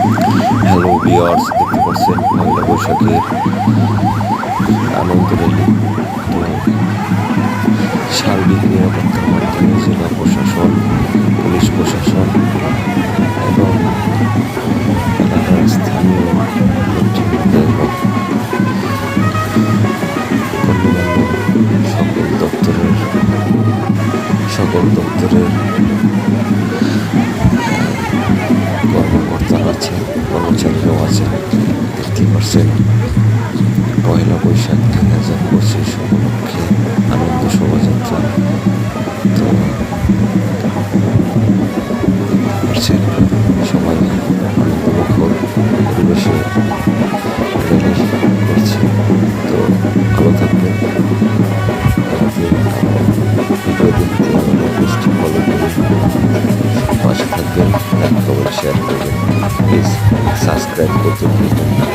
Hello viewers, দেখতে পাচ্ছেন পয়লা বৈশাখের আনন্দ র্যালি। তো সার্বিক নিরাপত্তার মাধ্যমে জেলা প্রশাসন, পুলিশ প্রশাসন এবং এলাকার স্থানীয় লোকজনদের এবং সকল দপ্তরের কর্মকর্তারা আছে, কর্মচারীরাও আছে। দেখতে পাচ্ছেন পয়লা বৈশাখ 2025 উপলক্ষে আনন্দ শোভাযাত্রা। তো পাচ্ছেন সবাই আনন্দমুখর পরিবেশে র্যালি করছে। তো ভালো থাকবেন, ভিডিও দেখতে আমাদের পেজটি ফলো করুন, পাশে থাকবেন, লাইক করবেন, শেয়ার করবেন, প্লিজ সাবস্ক্রাইব করতে ভুলবেন না।